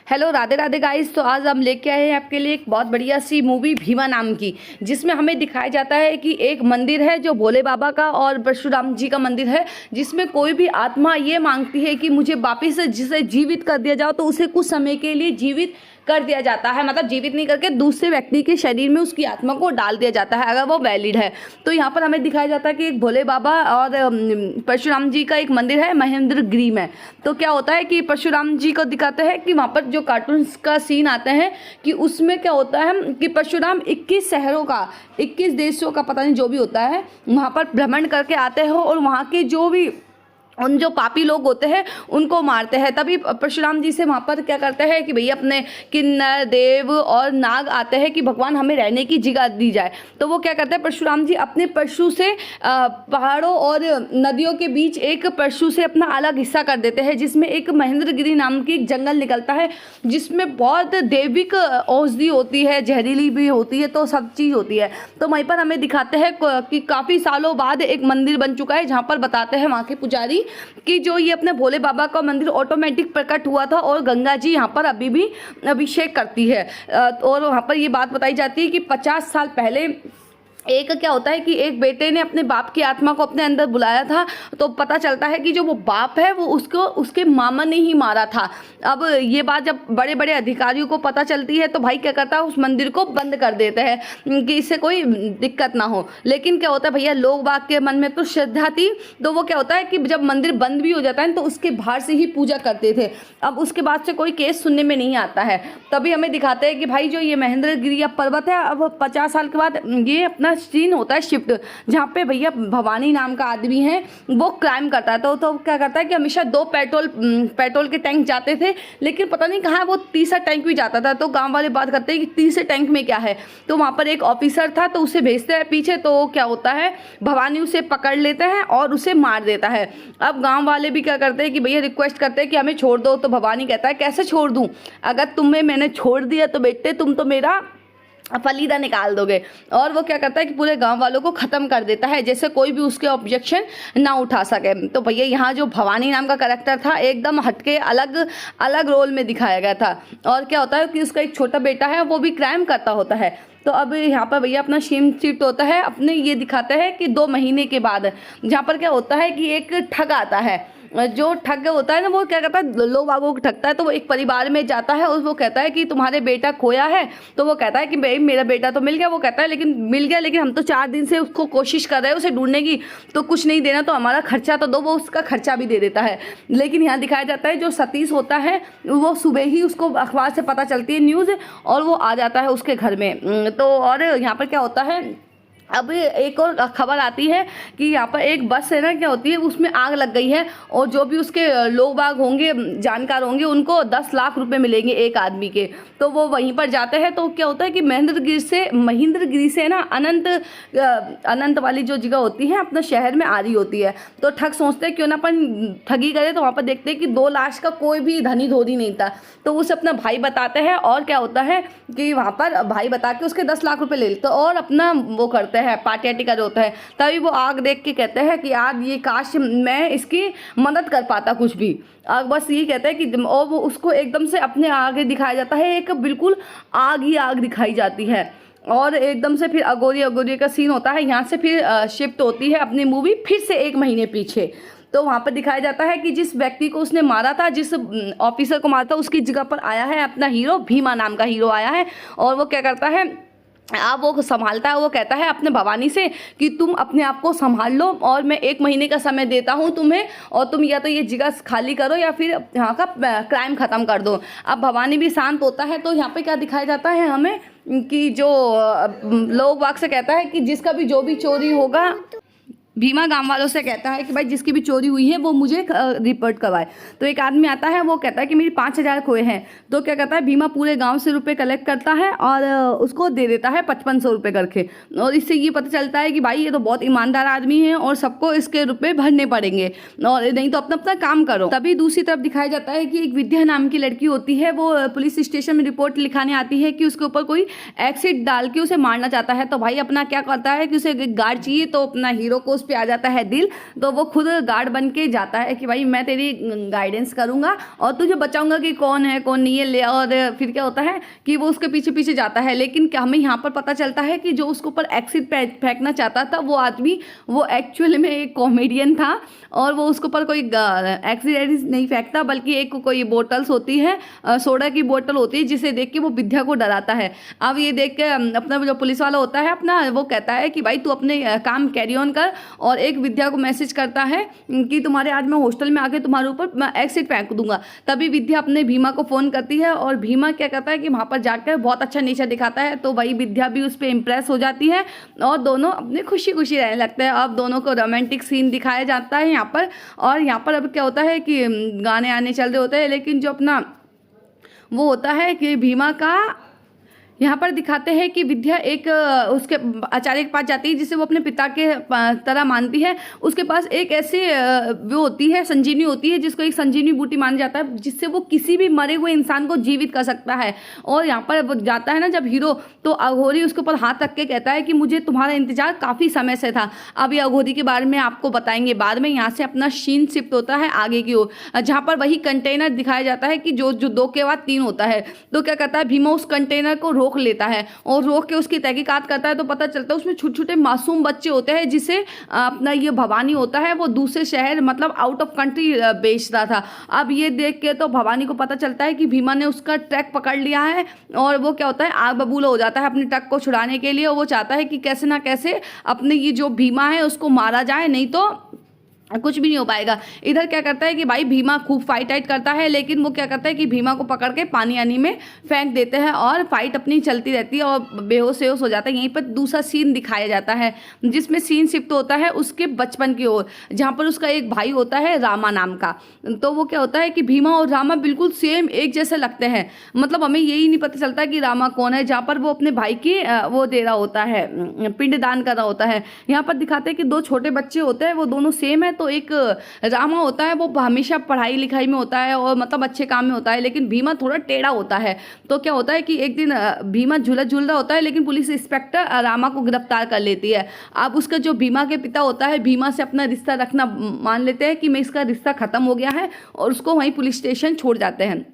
Hello Radhe Radhe guys. तो आज हम लेके आए हैं आपके लिए एक बहुत बढ़िया सी मूवी भीमा नाम की, जिसमें हमें दिखाया जाता है कि एक मंदिर है जो भोले बाबा का और परशुराम जी का मंदिर है, जिसमें कोई भी आत्मा ये मांगती है कि मुझे वापिस जिसे जीवित कर दिया जाओ, तो उसे कुछ समय के लिए जीवित कर दिया जाता है। मतलब जीवित नहीं करके दूसरे व्यक्ति के शरीर में उसकी आत्मा को डाल दिया जाता है, अगर वो वैलिड है। तो यहाँ पर हमें दिखाया जाता है कि एक भोले बाबा और परशुराम जी का एक मंदिर है महेंद्रगिरी में। तो क्या होता है कि परशुराम जी को दिखाते हैं कि वहाँ पर जो कार्टून्स का सीन आते हैं कि उसमें क्या होता है कि परशुराम 21 शहरों का 21 देशों का पता नहीं जो भी होता है वहाँ पर भ्रमण करके आते हो और वहाँ के जो भी उन जो पापी लोग होते हैं उनको मारते हैं। तभी परशुराम जी से वहाँ पर क्या करते हैं कि भैया अपने किन्नर देव और नाग आते हैं कि भगवान हमें रहने की जगह दी जाए। तो वो क्या करते हैं, परशुराम जी अपने परशु से पहाड़ों और नदियों के बीच एक परशु से अपना अलग हिस्सा कर देते हैं, जिसमें एक महेंद्रगिरी नाम की एक जंगल निकलता है, जिसमें बहुत दैविक औषधि होती है, जहरीली भी होती है, तो सब चीज़ होती है। तो वहीं पर हमें दिखाते हैं कि काफ़ी सालों बाद एक मंदिर बन चुका है, जहाँ पर बताते हैं वहाँ के पुजारी कि जो ये अपने भोले बाबा का मंदिर ऑटोमेटिक प्रकट हुआ था और गंगा जी यहाँ पर अभी भी अभिषेक करती है। और वहाँ पर ये बात बताई जाती है कि 50 साल पहले एक क्या होता है कि एक बेटे ने अपने बाप की आत्मा को अपने अंदर बुलाया था। तो पता चलता है कि जो वो बाप है वो उसको उसके मामा ने ही मारा था। अब ये बात जब बड़े बड़े अधिकारियों को पता चलती है तो भाई क्या करता है, उस मंदिर को बंद कर देते हैं कि इससे कोई दिक्कत ना हो। लेकिन क्या होता है भैया, लोग बाग के मन में तो श्रद्धा थी, तो वो क्या होता है कि जब मंदिर बंद भी हो जाता है तो उसके बाहर से ही पूजा करते थे। अब उसके बाद से कोई केस सुनने में नहीं आता है। तभी हमें दिखाते हैं कि भाई जो ये महेंद्रगिरी पर्वत है, अब 50 साल के बाद ये अपना सीन होता है शिफ्ट, जहाँ पे भैया भवानी नाम का आदमी है वो क्राइम करता है। तो क्या करता है कि हमेशा 2 पेट्रोल के टैंक जाते थे, लेकिन पता नहीं कहाँ वो तीसरा टैंक भी जाता था। तो गांव वाले बात करते हैं कि तीसरे टैंक में क्या है, तो वहाँ पर एक ऑफिसर था, तो उसे भेजते हैं पीछे। तो क्या होता है, भवानी उसे पकड़ लेते हैं और उसे मार देता है। अब गाँव वाले भी क्या करते हैं कि भैया रिक्वेस्ट करते हैं कि हमें छोड़ दो। तो भवानी कहता है कैसे छोड़ दूँ, अगर तुम्हें मैंने छोड़ दिया तो बेटे तुम तो मेरा फलीदा निकाल दोगे। और वो क्या करता है कि पूरे गांव वालों को ख़त्म कर देता है, जैसे कोई भी उसके ऑब्जेक्शन ना उठा सके। तो भैया यहाँ जो भवानी नाम का कैरेक्टर था एकदम हटके अलग अलग रोल में दिखाया गया था। और क्या होता है कि उसका एक छोटा बेटा है, वो भी क्राइम करता होता है। तो अब यहाँ पर भैया अपना शेम शिफ्ट होता है अपने, ये दिखाते हैं कि 2 महीने के बाद, जहाँ पर क्या होता है कि एक ठग आता है। जो ठग होता है ना, वो क्या करता है, लोग बागों को ठगता है। तो वो एक परिवार में जाता है और वो कहता है कि तुम्हारे बेटा खोया है। तो वो कहता है कि भाई मेरा बेटा तो मिल गया। वो कहता है लेकिन मिल गया, लेकिन हम तो 4 दिन से उसको कोशिश कर रहे हैं उसे ढूंढने की, तो कुछ नहीं देना तो हमारा खर्चा तो दो। वो उसका खर्चा भी दे देता है। लेकिन यहाँ दिखाया जाता है जो सतीश होता है वो सुबह ही उसको अखबार से पता चलती है न्यूज़, और वो आ जाता है उसके घर में। तो और यहाँ पर क्या होता है, अब एक और खबर आती है कि यहाँ पर एक बस है ना, क्या होती है, उसमें आग लग गई है और जो भी उसके लोग बाग होंगे, जानकार होंगे, उनको 10 लाख रुपए मिलेंगे एक आदमी के। तो वो वहीं पर जाते हैं। तो क्या होता है कि महेंद्रगिरी से ना अनंत वाली जो जगह होती है अपना शहर में आ रही होती है। तो ठग सोचते हैं क्यों ना अपन ठगी करें। तो वहाँ पर देखते हैं कि 2 लाख का कोई भी धनी धोरी नहीं था। तो उसे अपना भाई बताते हैं और क्या होता है कि वहाँ पर भाई बता के उसके 10 लाख रुपए ले लेते और अपना वो करते हैं, पार्टी कर होता है। तभी वो आग देख के कहते हैं कि यार ये काश मैं इसकी मदद कर पाता कुछ भी। बस यही कहते हैं कि, और वो उसको एकदम से अपने आगे दिखाया जाता है, एक बिल्कुल आग ही आग दिखाई जाती है। और एकदम से फिर अगोरी का सीन होता है। यहाँ से फिर शिफ्ट होती है अपनी मूवी फिर से 1 महीने पीछे। तो वहाँ पर दिखाया जाता है कि जिस व्यक्ति को उसने मारा था, जिस ऑफिसर को मारा था, उसकी जगह पर आया है अपना हीरो, भीमा नाम का हीरो आया है। और वो क्या करता है, आप वो संभालता है। वो कहता है अपने भवानी से कि तुम अपने आप को संभाल लो और मैं 1 महीने का समय देता हूँ तुम्हें, और तुम या तो ये जगह खाली करो या फिर यहाँ का क्राइम ख़त्म कर दो। अब भवानी भी शांत होता है। तो यहाँ पे क्या दिखाया जाता है हमें कि जो लोग वाक से कहता है कि जिसका भी जो भी चोरी होगा, भीमा गांव वालों से कहता है कि भाई जिसकी भी चोरी हुई है वो मुझे रिपोर्ट करवाए। तो एक आदमी आता है, वो कहता है कि मेरी 5000 खोए हैं। तो क्या कहता है, भीमा पूरे गांव से रुपए कलेक्ट करता है और उसको दे देता है 5500 रुपये करके। और इससे ये पता चलता है कि भाई ये तो बहुत ईमानदार आदमी है और सबको इसके रुपये भरने पड़ेंगे, और नहीं तो अपना अपना काम करो। तभी दूसरी तरफ दिखाया जाता है कि एक विद्या नाम की लड़की होती है, वो पुलिस स्टेशन में रिपोर्ट लिखाने आती है कि उसके ऊपर कोई एसिड डाल के उसे मारना चाहता है। तो भाई अपना क्या करता है कि उसे गार्ड चाहिए, तो अपना हीरो को उस पे आ जाता है दिल, तो वो खुद गार्ड बन के जाता है कि भाई मैं तेरी गाइडेंस करूँगा और तुझे बचाऊंगा कि कौन है कौन नहीं है ले। और फिर क्या होता है कि वो उसके पीछे पीछे जाता है, लेकिन क्या हमें यहाँ पर पता चलता है कि जो उसके ऊपर एसिड फेंकना चाहता था वो आदमी वो एक्चुअल में एक कॉमेडियन था, और वो उसके ऊपर कोई एसिड नहीं फेंकता बल्कि एक कोई बोतल्स होती है, सोडा की बोतल होती है, जिसे देख के वो विद्या को डराता है। अब ये देख के अपना जो पुलिस वाला होता है अपना, वो कहता है कि भाई तू अपने काम कैरी ऑन कर, और एक विद्या को मैसेज करता है कि तुम्हारे आज मैं हॉस्टल में आके तुम्हारे ऊपर एसिड फेंक दूंगा। तभी विद्या अपने भीमा को फ़ोन करती है, और भीमा क्या करता है कि वहाँ पर जाकर बहुत अच्छा नेचर दिखाता है, तो वही विद्या भी उस पर इम्प्रेस हो जाती है और दोनों अपने खुशी खुशी रहने लगते हैं। अब दोनों को रोमांटिक सीन दिखाया जाता है यहाँ पर। और यहाँ पर अब क्या होता है कि गाने आने चल रहे होते हैं, लेकिन जो अपना वो होता है कि भीमा का यहाँ पर दिखाते हैं कि विद्या एक उसके आचार्य के पास जाती है जिसे वो अपने पिता के तरह मानती है। उसके पास एक ऐसी वो होती है, संजीवनी होती है, जिसको एक संजीवनी बूटी माना जाता है, जिससे वो किसी भी मरे हुए इंसान को जीवित कर सकता है। और यहाँ पर वो जाता है ना जब हीरो, तो अघोरी उसके ऊपर हाथ रख के कहता है कि मुझे तुम्हारा इंतजार काफ़ी समय से था। अब ये अघोरी के बारे में आपको बताएंगे बाद में। यहाँ से अपना सीन शिफ्ट होता है आगे की ओर, जहाँ पर वही कंटेनर दिखाया जाता है कि जो 2 के बाद 3 होता है। तो क्या कहता है भीमा उस कंटेनर को रोक लेता है और रोक के उसकी तहकीकात करता है, तो पता चलता है उसमें छोटे छोटे मासूम बच्चे होते हैं, जिसे अपना ये भवानी होता है वो दूसरे शहर मतलब आउट ऑफ कंट्री बेच रहा था। अब ये देख के तो भवानी को पता चलता है कि भीमा ने उसका ट्रक पकड़ लिया है, और वो क्या होता है आग बबूला हो जाता है अपने ट्रक को छुड़ाने के लिए। और वो चाहता है कि कैसे ना कैसे अपने ये जो भीमा है उसको मारा जाए, नहीं तो कुछ भी नहीं हो पाएगा। इधर क्या करता है कि भाई भीमा खूब फाइट करता है, लेकिन वो क्या करता है कि भीमा को पकड़ के पानी आनी में फेंक देते हैं और फाइट अपनी चलती रहती है और बेहोश हो जाता है। यहीं पर दूसरा सीन दिखाया जाता है, जिसमें सीन शिफ्ट होता है उसके बचपन की ओर, जहाँ पर उसका एक भाई होता है रामा नाम का। तो वो क्या होता है कि भीमा और रामा बिल्कुल सेम एक जैसे लगते हैं, मतलब हमें यही नहीं पता चलता कि रामा कौन है। जहाँ पर वो अपने भाई की वो दे रहा होता है, पिंडदान कर रहा होता है। यहाँ पर दिखाते हैं कि 2 छोटे बच्चे होते हैं, वो दोनों सेम है। तो एक रामा होता है वो हमेशा पढ़ाई लिखाई में होता है और मतलब अच्छे काम में होता है, लेकिन भीमा थोड़ा टेढ़ा होता है। तो क्या होता है कि एक दिन भीमा झूला झूल रहा होता है, लेकिन पुलिस इंस्पेक्टर रामा को गिरफ्तार कर लेती है। अब उसका जो भीमा के पिता होता है भीमा से अपना रिश्ता रखना मान लेते हैं कि मैं इसका रिश्ता खत्म हो गया है, और उसको वहीं पुलिस स्टेशन छोड़ जाते हैं।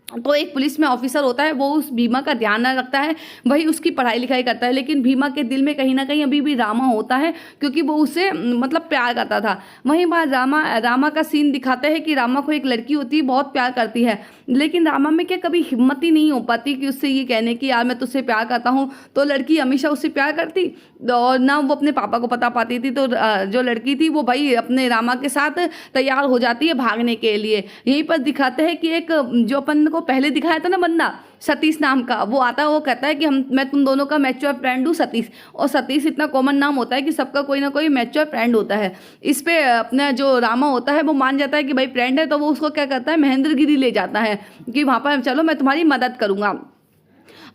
तो एक पुलिस में ऑफिसर होता है, वो उस भीमा का ध्यान न रखता है, वही उसकी पढ़ाई लिखाई करता है, लेकिन भीमा के दिल में कहीं ना कहीं अभी भी रामा होता है, क्योंकि वो उसे मतलब प्यार करता था। वहीं बात रामा का सीन दिखाते हैं कि रामा को एक लड़की होती है, बहुत प्यार करती है, लेकिन रामा में क्या कभी हिम्मत ही नहीं हो पाती कि उससे ये कहने की यार मैं तुझसे प्यार करता हूँ। तो लड़की हमेशा उससे प्यार करती और ना वो अपने पापा को पता पाती थी। तो जो लड़की थी वो भाई अपने रामा के साथ तैयार हो जाती है भागने के लिए। यहीं पर दिखाते हैं कि एक जो अपन को पहले दिखाया था ना बंदा सतीश नाम का, वो आता है, वो कहता है कि मैं तुम दोनों का मैच्योर फ्रेंड हूँ सतीश। और सतीश इतना कॉमन नाम होता है कि सबका कोई ना कोई मैच्योर फ्रेंड होता है। इस पे अपना जो रामा होता है वो मान जाता है कि भाई फ्रेंड है, तो वो उसको क्या करता है महेंद्रगिरी ले जाता है कि वहाँ पर चलो मैं तुम्हारी मदद करूँगा।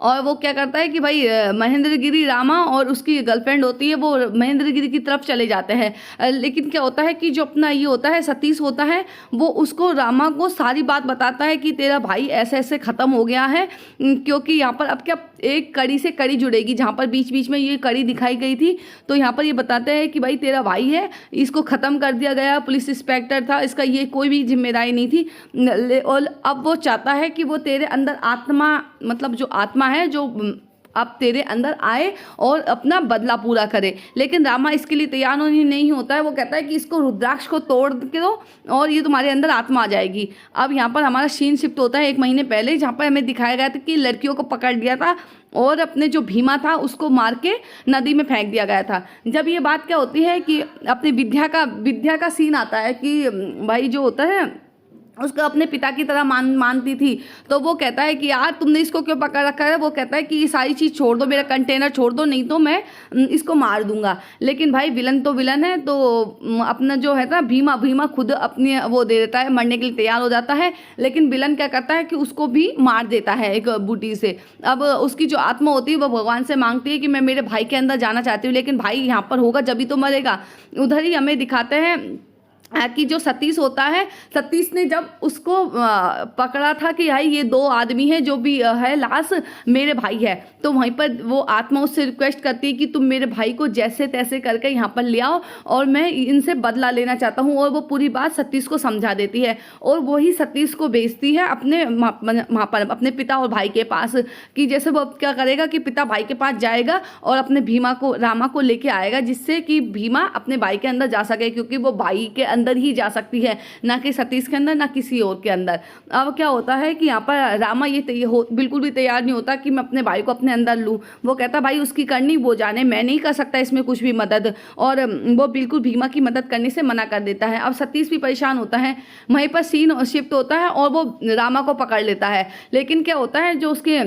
और वो क्या करता है कि भाई महेंद्रगिरी रामा और उसकी गर्लफ्रेंड होती है वो महेंद्रगिरी की तरफ चले जाते हैं। लेकिन क्या होता है कि जो अपना ये होता है सतीश होता है, वो उसको रामा को सारी बात बताता है कि तेरा भाई ऐसे ऐसे ख़त्म हो गया है, क्योंकि यहाँ पर अब क्या एक कड़ी से कड़ी जुड़ेगी, जहाँ पर बीच बीच में ये कड़ी दिखाई गई थी। तो यहाँ पर ये बताते हैं कि भाई तेरा भाई है, इसको ख़त्म कर दिया गया, पुलिस इंस्पेक्टर था, इसका ये कोई भी जिम्मेदारी नहीं थी। और अब वो चाहता है कि वो तेरे अंदर आत्मा मतलब जो आत्मा है जो अब तेरे अंदर आए और अपना बदला पूरा करे। लेकिन रामा इसके लिए तैयार नहीं होता है। वो कहता है कि इसको रुद्राक्ष को तोड़ के दो और ये तुम्हारे अंदर आत्मा आ जाएगी। अब यहाँ पर हमारा सीन शिफ्ट होता है 1 महीने पहले, जहाँ पर हमें दिखाया गया था कि लड़कियों को पकड़ लिया था और अपने जो भीमा था उसको मार के नदी में फेंक दिया गया था। जब ये बात क्या होती है कि अपनी विद्या का सीन आता है कि भाई जो होता है उसको अपने पिता की तरह मानती थी। तो वो कहता है कि यार तुमने इसको क्यों पकड़ रखा है। वो कहता है कि ये सारी चीज़ छोड़ दो, मेरा कंटेनर छोड़ दो, नहीं तो मैं इसको मार दूंगा। लेकिन भाई विलन तो विलन है, तो अपना जो है ना भीमा खुद अपनी वो दे देता है, मरने के लिए तैयार हो जाता है। लेकिन विलन क्या करता है कि उसको भी मार देता है एक बूटी से। अब उसकी जो आत्मा होती है वो भगवान से मांगती है कि मैं मेरे भाई के अंदर जाना चाहती हूँ, लेकिन भाई यहाँ पर होगा जब ही तो मरेगा। उधर ही हमें दिखाते हैं कि जो सतीश होता है, सतीश ने जब उसको पकड़ा था कि भाई ये दो आदमी हैं, जो भी है लाश मेरे भाई है, तो वहीं पर वो आत्मा उससे रिक्वेस्ट करती है कि तुम मेरे भाई को जैसे तैसे करके यहाँ पर ले आओ और मैं इनसे बदला लेना चाहता हूँ। और वो पूरी बात सतीश को समझा देती है और वही सतीश को भेजती है अपने वहाँ पर अपने पिता और भाई के पास, कि जैसे वो क्या करेगा कि पिता भाई के पास जाएगा और अपने भीमा को रामा को लेके आएगा, जिससे कि भीमा अपने भाई के अंदर जा सके, क्योंकि वो भाई के अंदर ही जा सकती है, ना कि सतीश के अंदर, ना किसी और के अंदर। अब क्या होता है कि यहाँ पर रामा ये बिल्कुल भी तैयार नहीं होता कि मैं अपने भाई को अपने अंदर लूँ। वो कहता भाई उसकी करनी वो जाने, मैं नहीं कर सकता इसमें कुछ भी मदद, और वो बिल्कुल भीमा की मदद करने से मना कर देता है। अब सतीश भी परेशान होता है, वहीं पर सीन शिफ्ट होता है और वो रामा को पकड़ लेता है। लेकिन क्या होता है, जो उसके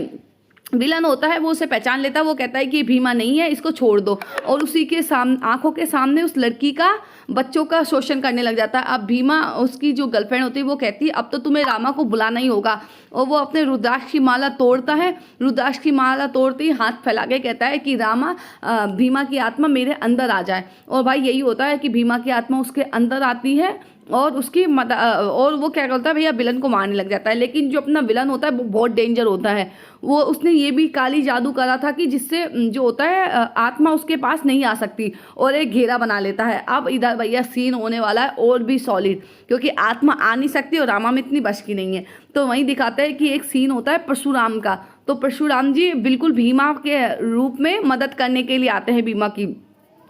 विलन होता है वो उसे पहचान लेता है, वो कहता है कि भीमा नहीं है, इसको छोड़ दो, और उसी के आंखों के सामने उस लड़की का बच्चों का शोषण करने लग जाता है। अब भीमा, उसकी जो गर्लफ्रेंड होती है, वो कहती है अब तो तुम्हें रामा को बुलाना ही होगा, और वो अपने रुद्राक्ष की माला तोड़ता है। रुद्राक्ष की माला तोड़ते ही हाथ फैला के कहता है कि रामा, भीमा की आत्मा मेरे अंदर आ जाए। और भाई यही होता है कि भीमा की आत्मा उसके अंदर आती है और उसकी और वो क्या करता है भैया, विलन को मारने लग जाता है। लेकिन जो अपना विलन होता है वो बहुत डेंजर होता है, वो उसने ये भी काली जादू करा था कि जिससे जो होता है आत्मा उसके पास नहीं आ सकती, और एक घेरा बना लेता है। अब इधर भैया सीन होने वाला है और भी सॉलिड, क्योंकि आत्मा आ नहीं सकती और रामा में इतनी बस की नहीं है। तो वहीं दिखाते हैं कि एक सीन होता है परशुराम का, तो परशुराम जी बिल्कुल भीमा के रूप में मदद करने के लिए आते हैं भीमा की,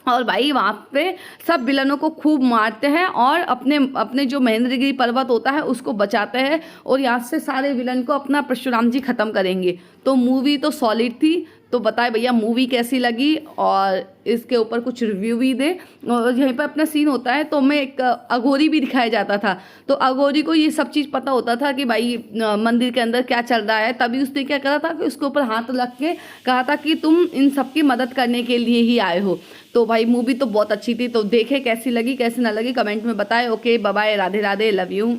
और भाई वहाँ पे सब विलनों को खूब मारते हैं और अपने अपने जो महेंद्रगिरी पर्वत होता है उसको बचाते हैं, और यहाँ से सारे विलन को अपना परशुराम जी खत्म करेंगे। तो मूवी तो सॉलिड थी। तो बताए भैया मूवी कैसी लगी और इसके ऊपर कुछ रिव्यू भी दे। और यहीं पर अपना सीन होता है तो मैं एक अघोरी भी दिखाया जाता था, तो अघोरी को ये सब चीज़ पता होता था कि भाई मंदिर के अंदर क्या चल रहा है, तभी उसने क्या करा था कि उसके ऊपर हाथ रख के कहा था कि तुम इन सब की मदद करने के लिए ही आए हो। तो भाई मूवी तो बहुत अच्छी थी, तो देखे कैसी लगी कैसी ना लगी कमेंट में बताए। Okay bye bye, Radhe Radhe, love you.